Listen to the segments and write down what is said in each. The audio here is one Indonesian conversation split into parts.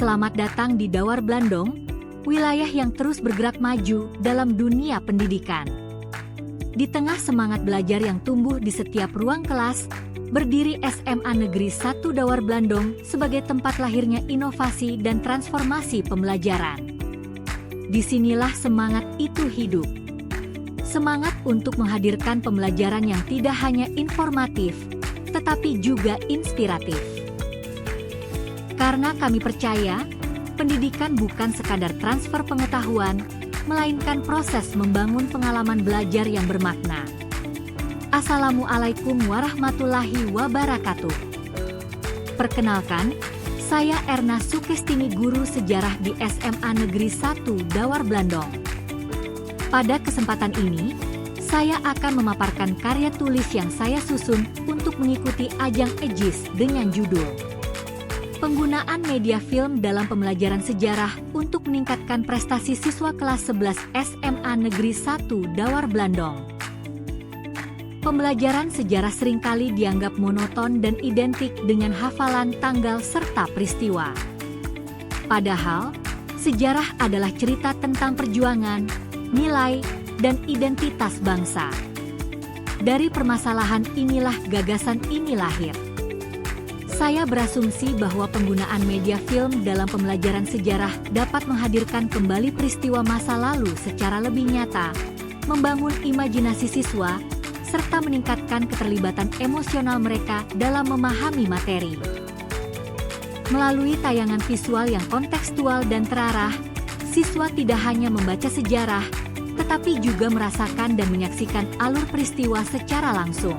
Selamat datang di Douar Blandong, wilayah yang terus bergerak maju dalam dunia pendidikan. Di tengah semangat belajar yang tumbuh di setiap ruang kelas, berdiri SMA Negeri 1 Douar Blandong sebagai tempat lahirnya inovasi dan transformasi pembelajaran. Disinilah semangat itu hidup. Semangat untuk menghadirkan pembelajaran yang tidak hanya informatif, tetapi juga inspiratif. Karena kami percaya, pendidikan bukan sekadar transfer pengetahuan, melainkan proses membangun pengalaman belajar yang bermakna. Assalamualaikum warahmatullahi wabarakatuh. Perkenalkan, saya Erna Sukestini, guru sejarah di SMA Negeri 1 Douar Blandong. Pada kesempatan ini, saya akan memaparkan karya tulis yang saya susun untuk mengikuti ajang EJIS dengan judul Penggunaan Media Film dalam Pembelajaran Sejarah untuk Meningkatkan Prestasi Siswa Kelas 11 SMA Negeri 1 Douar Blandong. Pembelajaran sejarah seringkali dianggap monoton dan identik dengan hafalan tanggal serta peristiwa. Padahal, sejarah adalah cerita tentang perjuangan, nilai, dan identitas bangsa. Dari permasalahan inilah gagasan ini lahir. Saya berasumsi bahwa penggunaan media film dalam pembelajaran sejarah dapat menghadirkan kembali peristiwa masa lalu secara lebih nyata, membangun imajinasi siswa, serta meningkatkan keterlibatan emosional mereka dalam memahami materi. Melalui tayangan visual yang kontekstual dan terarah, siswa tidak hanya membaca sejarah, tetapi juga merasakan dan menyaksikan alur peristiwa secara langsung.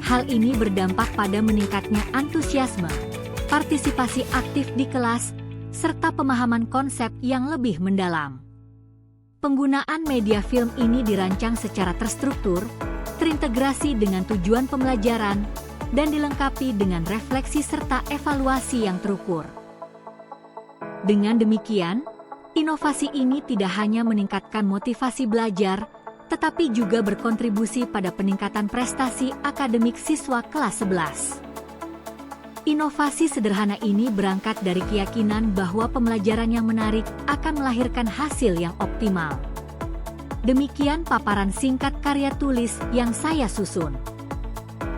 Hal ini berdampak pada meningkatnya antusiasme, partisipasi aktif di kelas, serta pemahaman konsep yang lebih mendalam. Penggunaan media film ini dirancang secara terstruktur, terintegrasi dengan tujuan pembelajaran, dan dilengkapi dengan refleksi serta evaluasi yang terukur. Dengan demikian, inovasi ini tidak hanya meningkatkan motivasi belajar, tetapi juga berkontribusi pada peningkatan prestasi akademik siswa kelas 11. Inovasi sederhana ini berangkat dari keyakinan bahwa pembelajaran yang menarik akan melahirkan hasil yang optimal. Demikian paparan singkat karya tulis yang saya susun.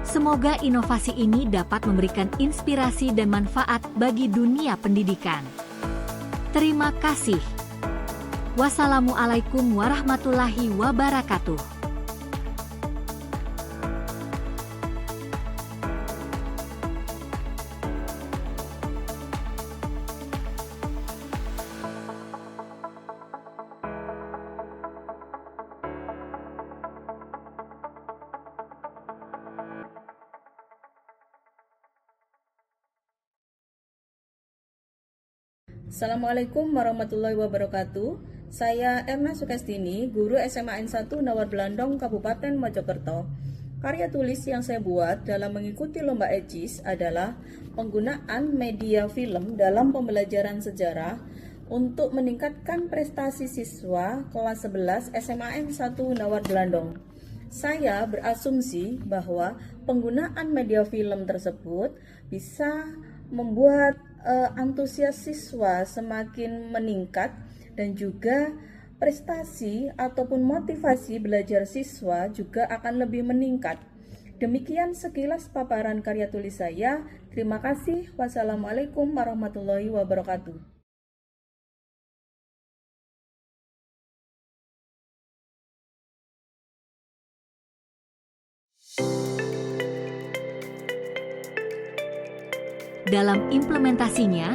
Semoga inovasi ini dapat memberikan inspirasi dan manfaat bagi dunia pendidikan. Terima kasih. Wassalamualaikum warahmatullahi wabarakatuh. Assalamualaikum warahmatullahi wabarakatuh. Saya Erna Sukestini, guru SMA N1 Douar Blandong, Kabupaten Mojokerto. Karya tulis yang saya buat dalam mengikuti lomba EJIS adalah penggunaan media film dalam pembelajaran sejarah untuk meningkatkan prestasi siswa kelas 11 SMA N1 Douar Blandong. Saya berasumsi bahwa penggunaan media film tersebut bisa membuat antusias siswa semakin meningkat dan juga prestasi ataupun motivasi belajar siswa juga akan lebih meningkat. Demikian sekilas paparan karya tulis saya. Terima kasih. Wassalamualaikum warahmatullahi wabarakatuh. Dalam implementasinya,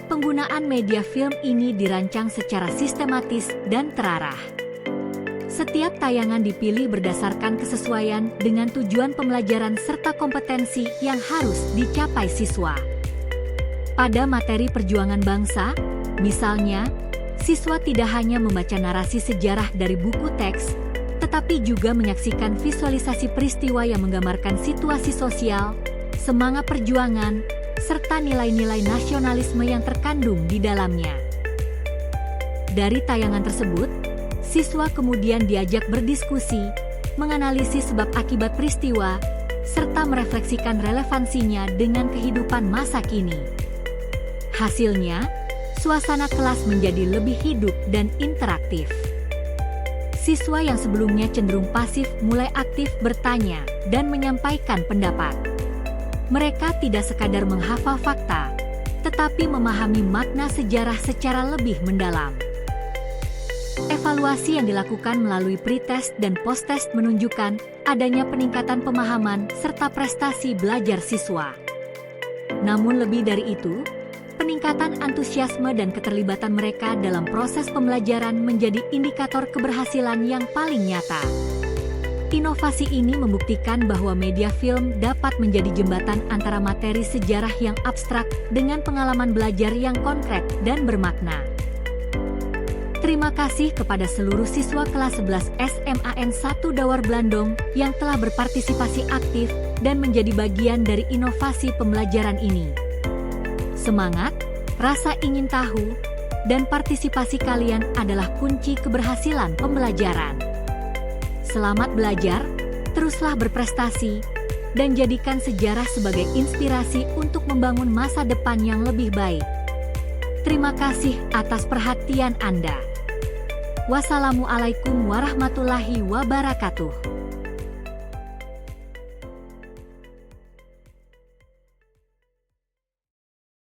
penggunaan media film ini dirancang secara sistematis dan terarah. Setiap tayangan dipilih berdasarkan kesesuaian dengan tujuan pembelajaran serta kompetensi yang harus dicapai siswa. Pada materi perjuangan bangsa, misalnya, siswa tidak hanya membaca narasi sejarah dari buku teks, tetapi juga menyaksikan visualisasi peristiwa yang menggambarkan situasi sosial, semangat perjuangan, serta nilai-nilai nasionalisme yang terkandung di dalamnya. Dari tayangan tersebut, siswa kemudian diajak berdiskusi, menganalisis sebab akibat peristiwa, serta merefleksikan relevansinya dengan kehidupan masa kini. Hasilnya, suasana kelas menjadi lebih hidup dan interaktif. Siswa yang sebelumnya cenderung pasif mulai aktif bertanya dan menyampaikan pendapat. Mereka tidak sekadar menghafal fakta, tetapi memahami makna sejarah secara lebih mendalam. Evaluasi yang dilakukan melalui pretest dan posttest menunjukkan adanya peningkatan pemahaman serta prestasi belajar siswa. Namun lebih dari itu, peningkatan antusiasme dan keterlibatan mereka dalam proses pembelajaran menjadi indikator keberhasilan yang paling nyata. Inovasi ini membuktikan bahwa media film dapat menjadi jembatan antara materi sejarah yang abstrak dengan pengalaman belajar yang konkret dan bermakna. Terima kasih kepada seluruh siswa kelas 11 SMAN 1 Dawar Blandong yang telah berpartisipasi aktif dan menjadi bagian dari inovasi pembelajaran ini. Semangat, rasa ingin tahu, dan partisipasi kalian adalah kunci keberhasilan pembelajaran. Selamat belajar, teruslah berprestasi, dan jadikan sejarah sebagai inspirasi untuk membangun masa depan yang lebih baik. Terima kasih atas perhatian Anda. Wassalamualaikum warahmatullahi wabarakatuh.